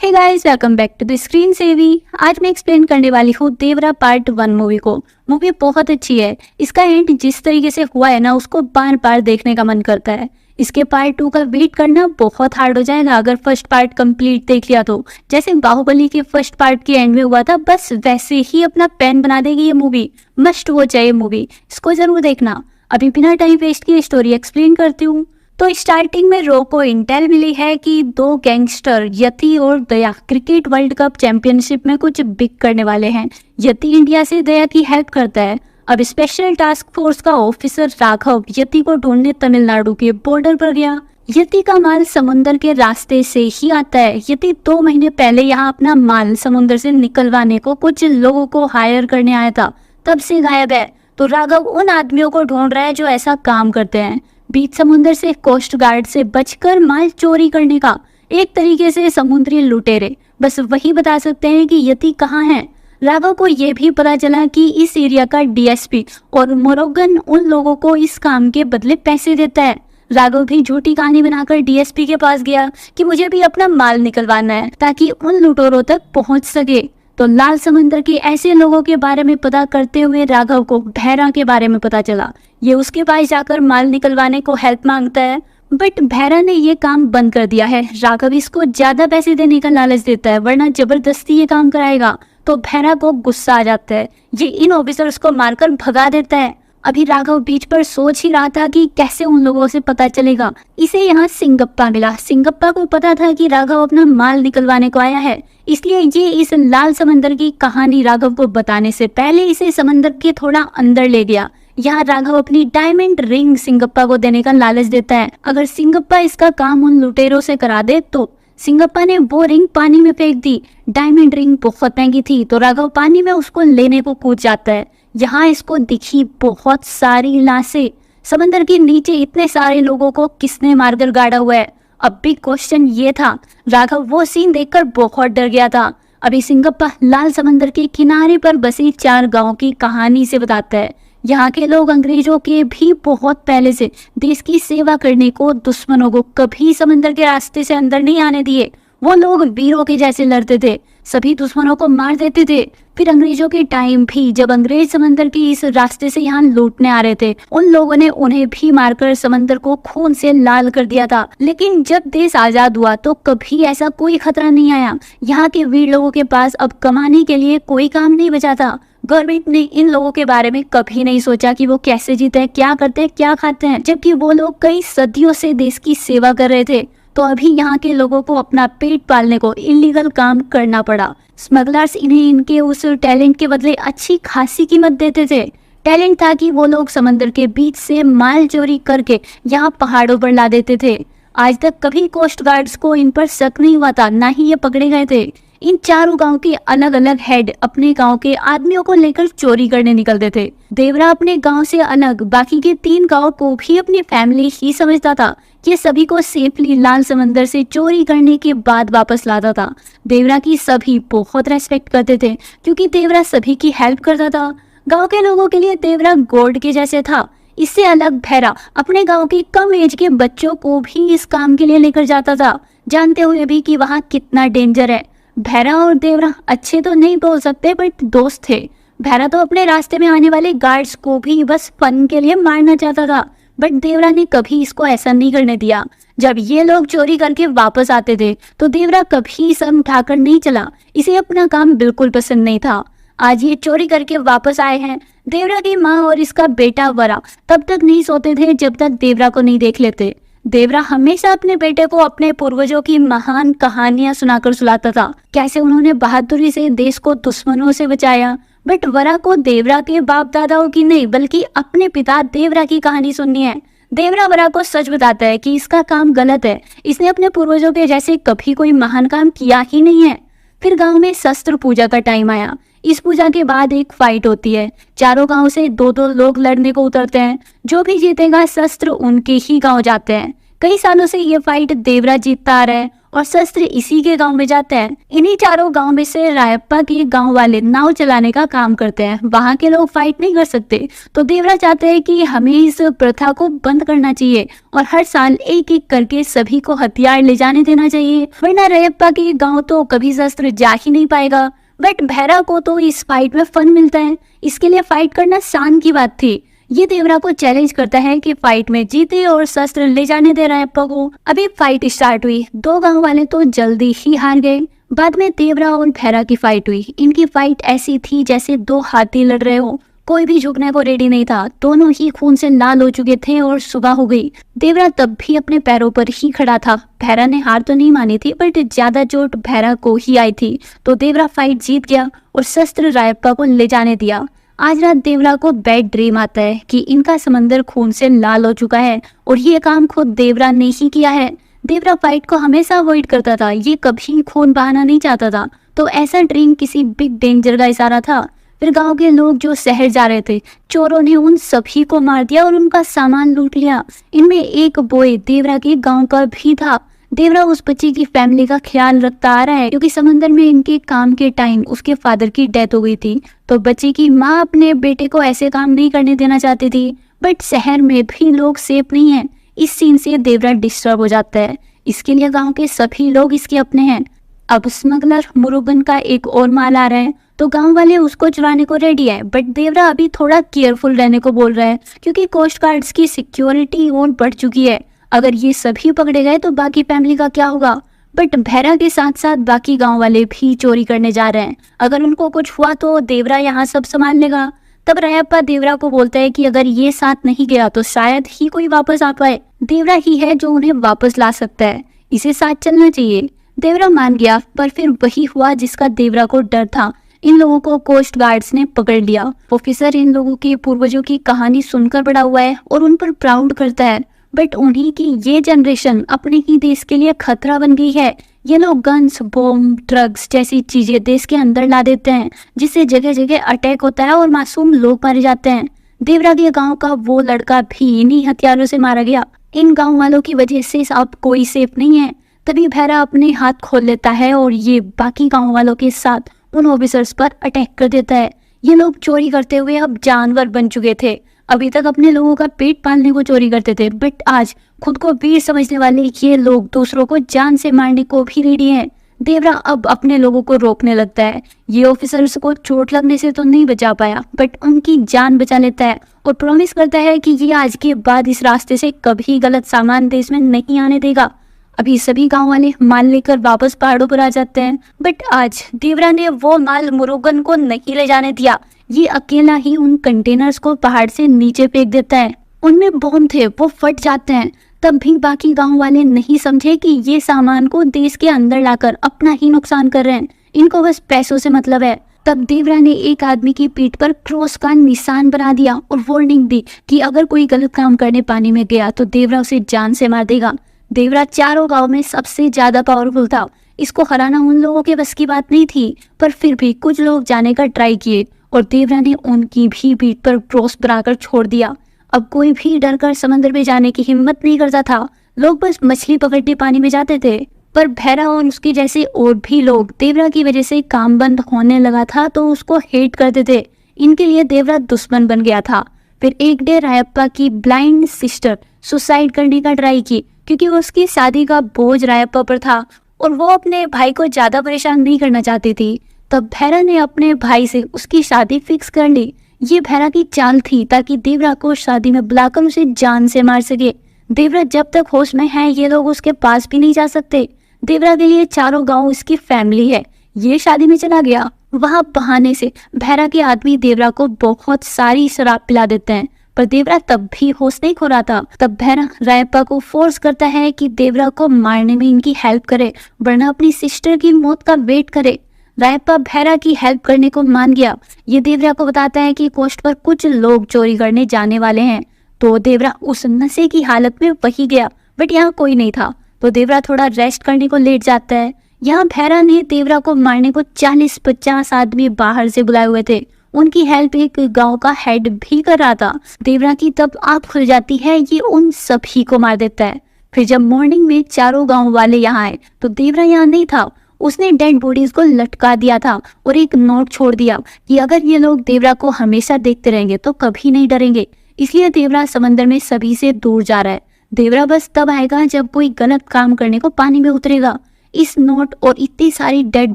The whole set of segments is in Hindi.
Hey guys, welcome back to the screen savvy. आज मैं एक्सप्लेन करने वाली हूँ देवरा पार्ट 1 मूवी को। मूवी बहुत अच्छी है। इसका एंड जिस तरीके से हुआ है ना, उसको बार बार देखने का मन करता है। इसके पार्ट 2 का वेट करना बहुत हार्ड हो जाएगा अगर फर्स्ट पार्ट कंप्लीट देख लिया तो। जैसे बाहुबली के फर्स्ट पार्ट के एंड में हुआ था, बस वैसे ही अपना पेन बना देगी ये मूवी। मस्ट वॉच है ये मूवी, इसको जरूर देखना। अभी बिना टाइम वेस्ट किए स्टोरी एक्सप्लेन करती हूँ। तो स्टार्टिंग में रो को इंटेल मिली है कि 2 गैंगस्टर यति और दया क्रिकेट वर्ल्ड कप चैंपियनशिप में कुछ बिग करने वाले हैं। यति इंडिया से दया की हेल्प करता है। अब स्पेशल टास्क फोर्स का ऑफिसर राघव यति को ढूंढने तमिलनाडु के बॉर्डर पर गया। यति का माल समुद्र के रास्ते से ही आता है। यति 2 महीने पहले यहाँ अपना माल समुद्र से निकलवाने को कुछ लोगों को हायर करने आया था, तब से गायब है। तो राघव उन आदमियों को ढूंढ रहा है जो ऐसा काम करते हैं, बीच समुद्र से कोस्ट गार्ड से बचकर माल चोरी करने का। एक तरीके से समुद्री लुटेरे, बस वही बता सकते हैं कि यति कहाँ है। राघव को यह भी पता चला कि इस एरिया का डीएसपी और मोरोगन उन लोगों को इस काम के बदले पैसे देता है। राघव भी झूठी कहानी बनाकर डीएसपी के पास गया कि मुझे भी अपना माल निकलवाना है ताकि उन लुटेरों तक पहुंच सके। तो लाल समंदर के ऐसे लोगों के बारे में पता करते हुए राघव को भैरा के बारे में पता चला। ये उसके पास जाकर माल निकलवाने को हेल्प मांगता है, बट भैरा ने ये काम बंद कर दिया है। राघव इसको ज्यादा पैसे देने का लालच देता है, वरना जबरदस्ती ये काम कराएगा। तो भैरा को गुस्सा आ जाता है, ये इन ऑफिसर्स को मारकर भगा देता है। अभी राघव बीच पर सोच ही रहा था कि कैसे उन लोगों से पता चलेगा। इसे यहाँ सिंगप्पा मिला। सिंगप्पा को पता था कि राघव अपना माल निकलवाने को आया है, इसलिए ये इस लाल समंदर की कहानी राघव को बताने से पहले इसे समंदर के थोड़ा अंदर ले गया। यहाँ राघव अपनी डायमंड रिंग सिंगप्पा को देने का लालच देता है। अगर सिंगप्पा इसका काम उन लुटेरों से करा दे तो सिंगप्पा ने वो रिंग पानी में फेंक दी। डायमंड रिंग बहुत महंगी थी, तो राघव पानी में उसको लेने को कूद जाता है। यहाँ इसको दिखी बहुत सारी लाशें। समंदर के नीचे इतने सारे लोगों को किसने मारकर गाड़ा हुआ है? अब भी क्वेश्चन ये था। राघव वो सीन देखकर बहुत डर गया था। अभी सिंगप्पा लाल समंदर के किनारे पर बसी 4 गांव की कहानी से बताता है। यहाँ के लोग अंग्रेजों के भी बहुत पहले से देश की सेवा करने को, दुश्मनों को कभी समंदर के रास्ते से अंदर नहीं आने दिए। वो लोग वीरों के जैसे लड़ते थे, सभी दुश्मनों को मार देते थे। फिर अंग्रेजों के टाइम भी जब अंग्रेज समंदर के इस रास्ते से यहाँ लूटने आ रहे थे, उन लोगों ने उन्हें भी मारकर समंदर को खून से लाल कर दिया था। लेकिन जब देश आजाद हुआ तो कभी ऐसा कोई खतरा नहीं आया। यहाँ के वीर लोगों के पास अब कमाने के लिए कोई काम नहीं बचा था। गवर्नमेंट ने इन लोगों के बारे में कभी नहीं सोचा कि वो कैसे जीते हैं, क्या करते हैं, क्या खाते हैं, जबकि वो लोग कई सदियों से देश की सेवा कर रहे थे। तो अभी यहाँ के लोगों को अपना पेट पालने को इलीगल काम करना पड़ा। स्मगलर्स इन्हें इनके उस टैलेंट के बदले अच्छी खासी कीमत देते थे। टैलेंट था कि वो लोग समंदर के बीच से माल चोरी करके यहाँ पहाड़ों पर ला देते थे। आज तक कभी कोस्ट गार्ड्स को इन पर शक नहीं हुआ था, ना ही ये पकड़े गए थे। इन चारों गांव के अलग अलग हेड अपने गांव के आदमियों को लेकर चोरी करने निकलते थे। देवरा अपने गांव से अलग बाकी के 3 गांव को भी अपनी फैमिली ही समझता था। ये सभी को सेफली लाल समंदर से चोरी करने के बाद वापस लाता था। देवरा की सभी बहुत रेस्पेक्ट करते थे क्योंकि देवरा सभी की हेल्प करता था। गाँव के लोगों के लिए देवरा गॉड के जैसे था। इससे अलग भैरा अपने गाँव के कम एज के बच्चों को भी इस काम के लिए लेकर जाता था, जानते हुए भी कि वहाँ कितना डेंजर है। भैरा और देवरा अच्छे तो नहीं बोल सकते, बट दोस्त थे। भैरा तो अपने रास्ते में आने वाले गार्ड्स को भी बस फन के लिए मारना चाहता था, बट देवरा ने कभी इसको ऐसा नहीं करने दिया। जब ये लोग चोरी करके वापस आते थे तो देवरा कभी सर उठाकर नहीं चला। इसे अपना काम बिल्कुल पसंद नहीं था। आज ये चोरी करके वापस आए हैं। देवरा की माँ और इसका बेटा वरा तब तक नहीं सोते थे जब तक देवरा को नहीं देख लेते। देवरा हमेशा अपने बेटे को अपने पूर्वजों की महान कहानियां सुनाकर सुलाता था, कैसे उन्होंने बहादुरी से देश को दुश्मनों से बचाया। बट वरा को देवरा के बाप दादाओं की नहीं, बल्कि अपने पिता देवरा की कहानी सुननी है। देवरा वरा को सच बताता है कि इसका काम गलत है, इसने अपने पूर्वजों के जैसे कभी कोई महान काम किया ही नहीं है। फिर गांव में शस्त्र पूजा का टाइम आया। इस पूजा के बाद एक फाइट होती है। चारों गांव से 2-2 लोग लड़ने को उतरते हैं। जो भी जीतेगा शस्त्र उनके ही गांव जाते हैं। कई सालों से ये फाइट देवरा जीतता आ रहा है और शस्त्र इसी के गांव में जाते हैं। इन्हीं चारों गांव में से रायप्पा के गांव वाले नाव चलाने का काम करते हैं। वहां के लोग फाइट नहीं कर सकते, तो देवरा चाहते हैं कि हमें इस प्रथा को बंद करना चाहिए और हर साल एक एक करके सभी को हथियार ले जाने देना चाहिए, वरना रायप्पा के गाँव तो कभी शस्त्र जा ही नहीं पाएगा। बट भैरा को तो इस फाइट में फन मिलता है, इसके लिए फाइट करना शान की बात थी। ये देवरा को चैलेंज करता है कि फाइट में जीते और शस्त्र ले जाने दे रायप्पा को। अभी फाइट स्टार्ट हुई, दो गांव वाले तो जल्दी ही हार गए। बाद में देवरा और भैरा की फाइट हुई। इनकी फाइट ऐसी थी जैसे दो हाथी लड़ रहे हो, कोई भी झुकने को रेडी नहीं था। दोनों ही खून से लाल हो चुके थे और सुबह हो गई। देवरा तब भी अपने पैरों पर ही खड़ा था। भैरा ने हार तो नहीं मानी थी, बट ज्यादा चोट भैरा को ही आई थी, तो देवरा फाइट जीत गया और शस्त्र रायप्पा को ले जाने दिया। आज रात देवरा को बैड ड्रीम आता है कि इनका समंदर खून से लाल हो चुका है और ये काम खुद देवरा ने ही किया है। देवरा फाइट को हमेशा अवॉइड करता था, ये कभी खून बहाना नहीं चाहता था, तो ऐसा ड्रीम किसी बिग डेंजर का इशारा था। फिर गांव के लोग जो शहर जा रहे थे, चोरों ने उन सभी को मार दिया और उनका सामान लूट लिया। इनमें एक बॉय देवरा के गांव का भी था। देवरा उस बच्चे की फैमिली का ख्याल रखता आ रहा है, क्योंकि समंदर में इनके काम के टाइम उसके फादर की डेथ हो गई थी, तो बच्चे की माँ अपने बेटे को ऐसे काम नहीं करने देना चाहती थी। बट शहर में भी लोग सेफ नहीं है। इस सीन से देवरा डिस्टर्ब हो जाता है। इसके लिए गांव के सभी लोग इसके अपने हैं। अब स्मगलर मुरुगन का एक और माल आ रहा है, तो गांव वाले उसको चुराने को रेडी है। बट देवरा अभी थोड़ा केयरफुल रहने को बोल रहा है, क्योंकि कोस्ट गार्ड्स की सिक्योरिटी और बढ़ चुकी है। अगर ये सभी पकड़े गए तो बाकी फैमिली का क्या होगा। बट भैरा के साथ साथ बाकी गांव वाले भी चोरी करने जा रहे हैं। अगर उनको कुछ हुआ तो देवरा यहाँ सब संभाल लेगा। तब रायप्पा देवरा को बोलता है कि अगर ये साथ नहीं गया तो शायद ही कोई वापस आ पाए। देवरा ही है जो उन्हें वापस ला सकता है, इसे साथ चलना चाहिए। देवरा मान गया, पर फिर वही हुआ जिसका देवरा को डर था। इन लोगों को कोस्ट गार्ड्स ने पकड़ लिया। ऑफिसर इन लोगों के पूर्वजों की कहानी सुनकर बड़ा हुआ है और उन पर प्राउड करता है। बट उन्हीं की ये जनरेशन अपने ही देश के लिए खतरा बन गई है। ये लोग गन्स, बॉम्ब, ड्रग्स जैसी चीजें देश के अंदर ला देते हैं, जिससे जगह जगह अटैक होता है और मासूम लोग मारे जाते हैं। देवरा के गांव का वो लड़का भी इन्हीं हथियारों से मारा गया। इन गांव वालों की वजह से अब कोई सेफ नहीं है। तभी भैरा अपने हाथ खोल लेता है और ये बाकी गांव वालों के साथ उन ऑफिसर्स पर अटैक कर देता है। ये लोग चोरी करते हुए अब जानवर बन चुके थे। अभी तक अपने लोगों का पेट पालने को चोरी करते थे, बट आज खुद को वीर समझने वाले ये लोग दूसरों को जान से मारने को भी रेडी हैं। देवरा अब अपने लोगों को रोकने लगता है। ये ऑफिसर्स को चोट लगने से तो नहीं बचा पाया, बट उनकी जान बचा लेता है और प्रॉमिस करता है कि ये आज के बाद इस रास्ते से कभी गलत सामान देश में नहीं आने देगा। अभी सभी गांव वाले माल लेकर वापस पहाड़ों पर आ जाते हैं, बट आज देवरा ने वो माल मुरुगन को नहीं ले जाने दिया। ये अकेला ही उन कंटेनर्स को पहाड़ से नीचे फेंक देता है। उनमें बॉम्ब थे, वो फट जाते हैं। तब भी बाकी गांव वाले नहीं समझे कि ये सामान को देश के अंदर लाकर अपना ही नुकसान कर रहे हैं। इनको बस पैसों से मतलब है। तब देवरा ने एक आदमी की पीठ पर क्रॉस का निशान बना दिया और वार्निंग दी कि अगर कोई गलत काम करने पानी में गया तो देवरा उसे जान से मार देगा। देवरा चारों गांव में सबसे ज्यादा पावरफुल था। इसको हराना उन लोगों के बस की बात नहीं थी, पर फिर भी कुछ लोग जाने का ट्राई किए और देवरा ने उनकी भी पीठ पर क्रॉस बनाकर छोड़ दिया। अब कोई भी डरकर समंदर में जाने की हिम्मत नहीं करता था। लोग बस मछली पकड़ने पानी में जाते थे। पर भैरा और उसके जैसे और भी लोग देवरा की वजह से काम बंद होने लगा था तो उसको हेट करते थे। इनके लिए देवरा दुश्मन बन गया था। फिर एक डे रायप्पा की ब्लाइंड सिस्टर सुसाइड करने का ट्राई की, क्योंकि उसकी शादी का बोझ रायप्पा पर था और वो अपने भाई को ज्यादा परेशान नहीं करना चाहती थी। तब भैरा ने अपने भाई से उसकी शादी फिक्स कर ली। ये भैरा की चाल थी ताकि देवरा को शादी में बुलाकर उसे जान से मार सके। देवरा जब तक होश में है ये लोग उसके पास भी नहीं जा सकते। देवरा के लिए चारों गांव उसकी फैमिली है। ये शादी में चला गया, वहां बहाने से भैरा के आदमी देवरा को बहुत सारी शराब पिला देते हैं, पर देवरा तब भी होश नहीं खो रहा था। तब भैरा रायप्पा को फोर्स करता है कि देवरा को मारने में इनकी हेल्प करे, वरना अपनी सिस्टर की मौत का वेट करे। रायप्पा भैरा की हेल्प करने को मान गया। ये देवरा को बताता है कि कोस्ट पर कुछ लोग चोरी करने जाने वाले हैं, तो देवरा उस नशे की हालत में वही गया, बट यहाँ कोई नहीं था, तो देवरा थोड़ा रेस्ट करने को लेट जाता है। यहाँ भैरा ने देवरा को मारने को 40-50 आदमी बाहर से बुलाए हुए थे। उनकी हेल्प एक गांव का हेड भी कर रहा था। देवरा की तब आंख खुल जाती है, ये उन सभी को मार देता है। फिर जब मॉर्निंग में चारों गांव वाले यहाँ आए तो देवरा यहाँ नहीं था। उसने डेड बॉडीज को लटका दिया था और एक नोट छोड़ दिया कि अगर ये लोग देवरा को हमेशा देखते रहेंगे तो कभी नहीं डरेंगे। इसलिए देवरा समंदर में सभी से दूर जा रहा है। देवरा बस तब आएगा जब कोई गलत काम करने को पानी में उतरेगा। इस नोट और इतनी सारी डेड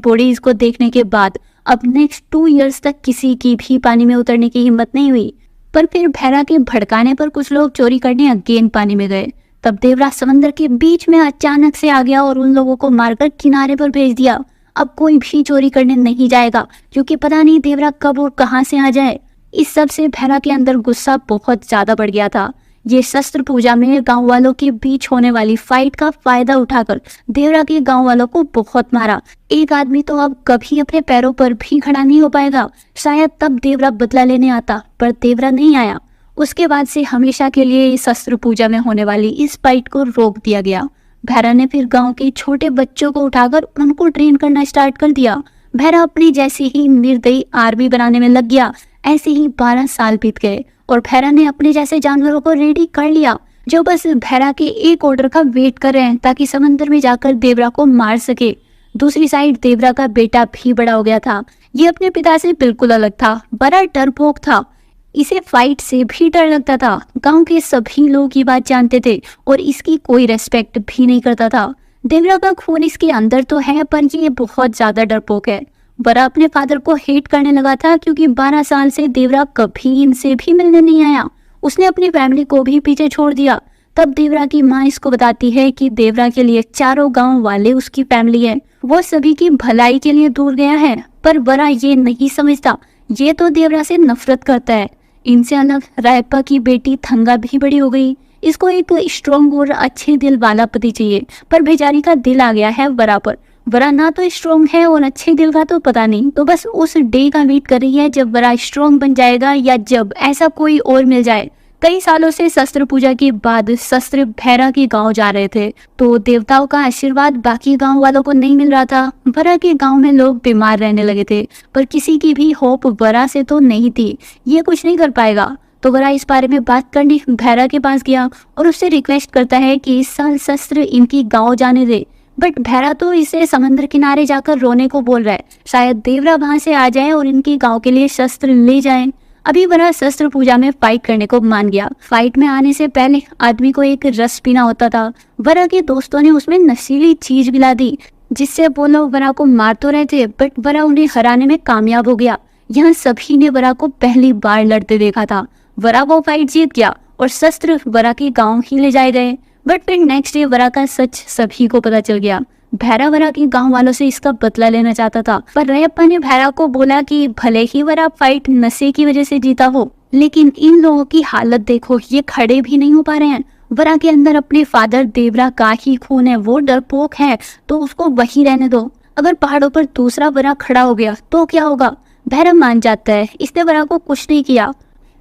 बॉडीज को देखने के बाद अब नेक्स्ट 2 इयर्स तक किसी की भी पानी में उतरने की हिम्मत नहीं हुई। पर फिर भैरा के भड़काने पर कुछ लोग चोरी करने अगेन पानी में गए। तब देवरा समंदर के बीच में अचानक से आ गया और उन लोगों को मारकर किनारे पर भेज दिया। अब कोई भी चोरी करने नहीं जाएगा क्योंकि पता नहीं देवरा कब और कहां से आ जाए। इस सब से भैरा के अंदर गुस्सा बहुत ज्यादा बढ़ गया था। ये शस्त्र पूजा में गांव वालों के बीच होने वाली फाइट का फायदा उठाकर देवरा के गांव वालों को बहुत मारा। एक आदमी तो अब कभी अपने पैरों पर भी खड़ा नहीं हो पाएगा। शायद तब देवरा बदला लेने आता, पर देवरा नहीं आया। उसके बाद से हमेशा के लिए इस शस्त्र पूजा में होने वाली इस फाइट को रोक दिया गया। भैरा ने फिर गांव के छोटे बच्चों को उठाकर उनको ट्रेन करना स्टार्ट कर दिया। भैरा अपनी जैसी ही निर्दयी आर्मी बनाने में लग गया। ऐसे ही 12 साल बीत गए और भैरा ने अपने जैसे जानवरों को रेडी कर लिया जो बस भैरा के एक ऑर्डर का वेट कर रहे हैं ताकि समंदर में जाकर देवरा को मार सके। दूसरी साइड देवरा का बेटा भी बड़ा हो गया था। ये अपने पिता से बिल्कुल अलग था, बड़ा डरपोक था। इसे फाइट से भी डर लगता था। गांव के सभी लोग ये बात जानते थे और इसकी कोई रेस्पेक्ट भी नहीं करता था। देवरा का खून इसके अंदर तो है पर ये बहुत ज्यादा डरपोक है। बड़ा अपने फादर को हेट करने लगा था क्योंकि 12 साल से देवरा कभी इनसे भी मिलने नहीं आया। उसने अपनी फैमिली को भी पीछे छोड़ दिया। तब देवरा की माँ इसको बताती है कि देवरा के लिए चारों गांव वाले उसकी फैमिली है। वो सभी की भलाई के लिए दूर गया है। पर बड़ा ये नहीं समझता, ये तो देवरा से नफरत करता है। इनसे अलग रायप्पा की बेटी थंगा भी बड़ी हो गई। इसको एक स्ट्रॉन्ग और अच्छे दिल वाला पति चाहिए, पर बेचारी का दिल आ गया है बरा पर। बरा ना तो स्ट्रॉन्ग है और अच्छे दिल का तो पता नहीं, तो बस उस डे का वेट कर रही है जब बरा स्ट्रॉन्ग बन जाएगा या जब ऐसा कोई और मिल जाए। कई सालों से शस्त्र पूजा के बाद शस्त्र भैरा के गांव जा रहे थे तो देवताओं का आशीर्वाद बाकी गांव वालों को नहीं मिल रहा था। बरा के गांव में लोग बीमार रहने लगे थे पर किसी की भी होप बरा से तो नहीं थी। ये कुछ नहीं कर पाएगा। तो बरा इस बारे में बात करने भैरा के पास गया और उससे रिक्वेस्ट करता है कि इस साल शस्त्र इनकी गाँव जाने दे। बट भैरा तो इसे समंदर किनारे जाकर रोने को बोल रहा है। शायद देवरा वहां से आ जाए और इनके गांव के लिए शस्त्र ले जाए। अभी बरा शस्त्र पूजा में फाइट करने को मान गया। फाइट में आने से पहले आदमी को एक रस पीना होता था। बरा के दोस्तों ने उसमें नशीली चीज मिला दी जिससे वो लोग बरा को मार तो रहे थे बट बरा उन्हें हराने में कामयाब हो गया। यहाँ सभी ने बरा को पहली बार लड़ते देखा था। बरा वो फाइट जीत गया और शस्त्र बरा के गाँव ही ले जाए गए। बट फिर नेक्स्ट डे वरा का सच सभी को पता चल गया। भैरा वरा के गांव वालों से इसका बदला लेना चाहता था, पर रायप्पा ने भैरा को बोला कि भले ही वरा फाइट नशे की वजह से जीता हो, लेकिन इन लोगों की हालत देखो, ये खड़े भी नहीं हो पा रहे हैं। वरा के अंदर अपने फादर देवरा का ही खून है, वो डरपोक है तो उसको वही रहने दो। अगर पहाड़ों पर दूसरा वरा खड़ा हो गया तो क्या होगा? भैरा मान जाता है। इसने वरा को कुछ नहीं किया।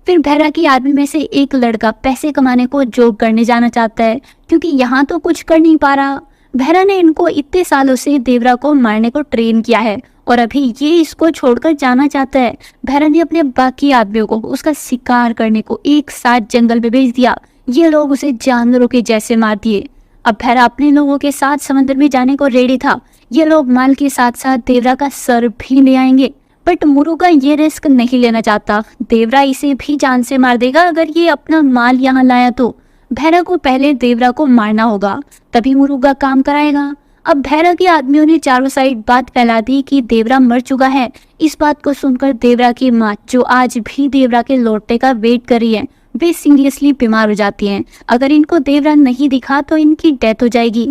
फिर भैरा की आर्मी में से एक लड़का पैसे कमाने को जॉब करने जाना चाहता है क्योंकि यहाँ तो कुछ कर नहीं पा रहा। भैरा ने इनको इतने सालों से देवरा को मारने को ट्रेन किया है और अभी ये इसको छोड़कर जाना चाहता है। भैरा ने अपने बाकी आदमियों को उसका शिकार करने को एक साथ जंगल में भेज दिया। ये लोग उसे जानवरों के जैसे मार दिए। अब भैरा अपने लोगों के साथ समंदर में जाने को रेडी था। ये लोग माल के साथ साथ देवरा का सर भी ले आएंगे, बट मुरुगा ये रिस्क नहीं लेना चाहता। देवरा इसे भी जान से मार देगा अगर ये अपना माल यहाँ लाया तो। भैरा को पहले देवरा को मारना होगा, तभी मुरुगा काम कराएगा। अब भैरा के आदमियों ने चारों साइड बात फैला दी कि देवरा मर चुका है। इस बात को सुनकर देवरा की माँ, जो आज भी देवरा के लौटने का वेट कर रही है, वे सीरियसली बीमार हो जाती हैं। अगर इनको देवरा नहीं दिखा तो इनकी डेथ हो जाएगी।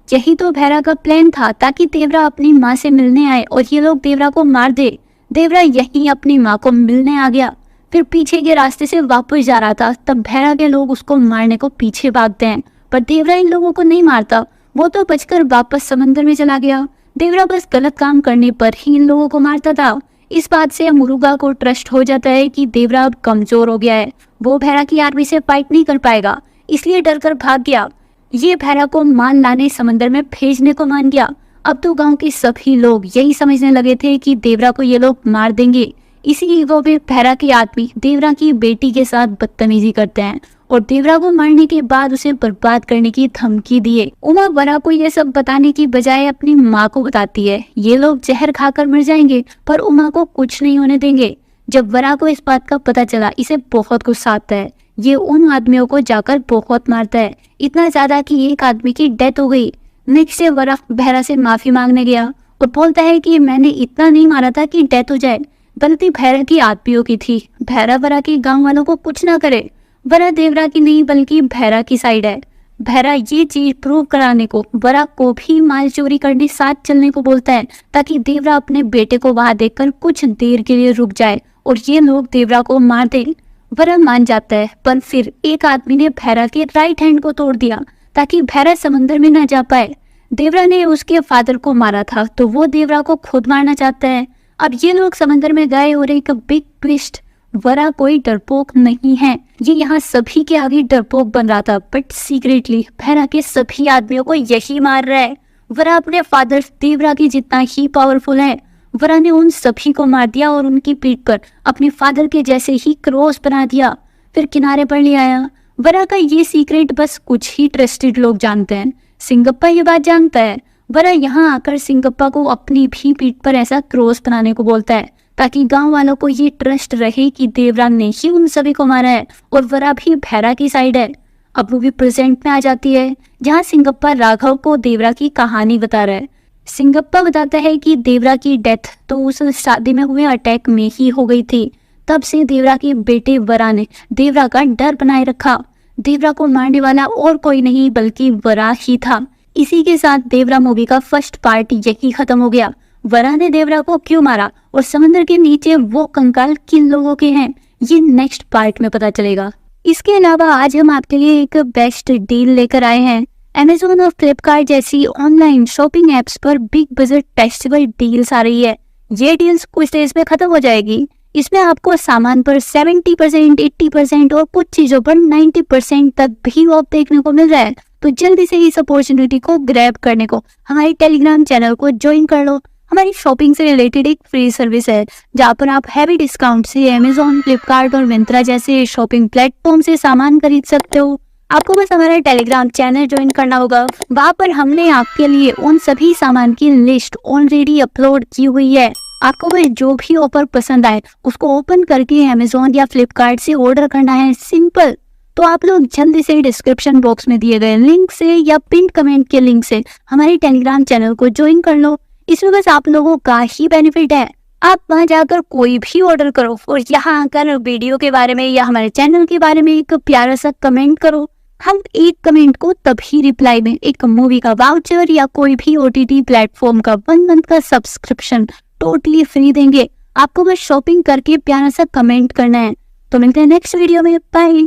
यही तो भैरा का प्लान था, ताकि देवरा अपनी माँ से मिलने आए और ये लोग देवरा को मार दे। देवरा यहीं अपनी माँ को मिलने आ गया, फिर पीछे के रास्ते से वापस जा रहा था। तब भैरा के लोग उसको मारने को पीछे भागते हैं, पर देवरा इन लोगों को नहीं मारता। वो तो बचकर वापस समंदर में चला गया। देवरा बस गलत काम करने पर ही इन लोगों को मारता था। इस बात से मुरुगा को ट्रस्ट हो जाता है कि देवरा अब कमजोर हो गया है, वो भैरा की आर्मी से फाइट नहीं कर पाएगा, इसलिए डर कर भाग गया। ये भैरा को माल लाने समंदर में भेजने को मान गया। अब तो गांव के सभी लोग यही समझने लगे थे कि देवरा को ये लोग मार देंगे, इसी ईगो में भैरा के आदमी देवरा की बेटी के साथ बदतमीजी करते हैं और देवरा को मारने के बाद उसे बर्बाद करने की धमकी दिए। उमा वरा को ये सब बताने की बजाय अपनी माँ को बताती है ये लोग जहर खाकर मर जाएंगे, पर उमा को कुछ नहीं होने देंगे। जब वरा को इस बात का पता चला इसे बहुत गुस्सा आता है। ये उन आदमियों को जाकर बहुत मारता है, इतना ज्यादा कि एक आदमी की डेथ हो गई। नेक्स्ट डे वरा भैरा से माफी मांगने गया और बोलता है कि मैंने इतना नहीं मारा था कि डेथ हो जाए, गलती भैरा की आदमियों की थी। भैरा वरा के गांव वालों को कुछ ना करे। वरा देवरा की नहीं बल्कि भैरा की साइड है। भैरा ये चीज प्रूव कराने को वरा को भी माल चोरी करने साथ चलने को बोलता है ताकि देवरा अपने बेटे को वहां देखकर कुछ देर के लिए रुक जाए और ये लोग देवरा को मार दे। वरा मान जाता है, पर फिर एक आदमी ने भैरा के राइट हैंड को तोड़ दिया ताकि भैरा समंदर में न जा पाए। देवरा ने उसके फादर को मारा था तो वो देवरा को खुद मारना चाहता है। अब ये लोग समंदर में गए और एक बिग ट्विस्ट, वरा कोई डरपोक नहीं है। ये यहाँ सभी के आगे डरपोक बन रहा था, बट सीक्रेटली भैरा के सभी आदमियों को यही मार रहा है। वरा अपने फादर देवरा की जितना ही पावरफुल है। वरा ने उन सभी को मार दिया और उनकी पीठ पर अपने फादर के जैसे ही क्रॉस बना दिया, फिर किनारे पर ले आया। वरा का ये सीक्रेट बस कुछ ही ट्रस्टेड लोग जानते हैं। सिंगप्पा ये बात जानता है। वरा यहाँ आकर सिंगप्पा को अपनी भी पीठ पर ऐसा क्रॉस बनाने को बोलता है ताकि गांव वालों को ये ट्रस्ट रहे कि देवरा ने ही उन सभी को मारा है और वरा भी भैरा की साइड है। अब मूवी प्रेजेंट में आ जाती है जहाँ सिंगप्पा राघव को देवरा की कहानी बता रहा है। सिंगप्पा बताता है कि देवरा की डेथ तो उस शादी में हुए अटैक में ही हो गई थी। तब से देवरा के बेटे वरा ने देवरा का डर बनाए रखा। देवरा को मारने वाला और कोई नहीं बल्कि वरा ही था। इसी के साथ देवरा मूवी का फर्स्ट पार्ट यही खत्म हो गया। वरा ने देवरा को क्यों मारा और समंदर के नीचे वो कंकाल किन लोगों के हैं, ये नेक्स्ट पार्ट में पता चलेगा। इसके अलावा आज हम आपके लिए एक बेस्ट डील लेकर आए हैं। Amazon और फ्लिपकार्ट जैसी ऑनलाइन शॉपिंग एप्स पर बिग बजट फेस्टिवल डील्स आ रही है। ये डील्स कुछ डेज में खत्म हो जाएगी। इसमें आपको सामान पर 70%, 80% और कुछ चीजों पर 90% तक भी ऑफ देखने को मिल रहा है। तो जल्दी से इस अपॉर्चुनिटी को ग्रैब करने को हमारे टेलीग्राम चैनल को ज्वाइन कर लो। हमारी शॉपिंग से रिलेटेड एक फ्री सर्विस है जहाँ पर आप हैवी डिस्काउंट से Amazon, फ्लिपकार्ट और मिंत्रा जैसे शॉपिंग प्लेटफॉर्म से सामान खरीद सकते हो। आपको बस हमारा टेलीग्राम चैनल ज्वाइन करना होगा। वहाँ पर हमने आपके लिए उन सभी सामान की लिस्ट ऑलरेडी अपलोड की हुई है। आपको बस जो भी ऑफर पसंद आए उसको ओपन करके Amazon या फ्लिपकार्ट से ऑर्डर करना है, सिंपल। तो आप लोग जल्दी से डिस्क्रिप्शन बॉक्स में दिए गए लिंक से या पिन कमेंट के लिंक से हमारे टेलीग्राम चैनल को ज्वाइन कर लो। इसमें बस आप लोगों का ही बेनिफिट है। आप वहां जाकर कोई भी ऑर्डर करो और यहाँ आकर वीडियो के बारे में या हमारे चैनल के बारे में एक प्यारा सा कमेंट करो। हम एक कमेंट को तभी रिप्लाई में एक मूवी का वाउचर या कोई भी OTT प्लेटफॉर्म का 1 मंथ का सब्सक्रिप्शन टोटली फ्री देंगे। आपको बस शॉपिंग करके प्यारा सा कमेंट करना है। तो मिलते हैं नेक्स्ट वीडियो में, बाय।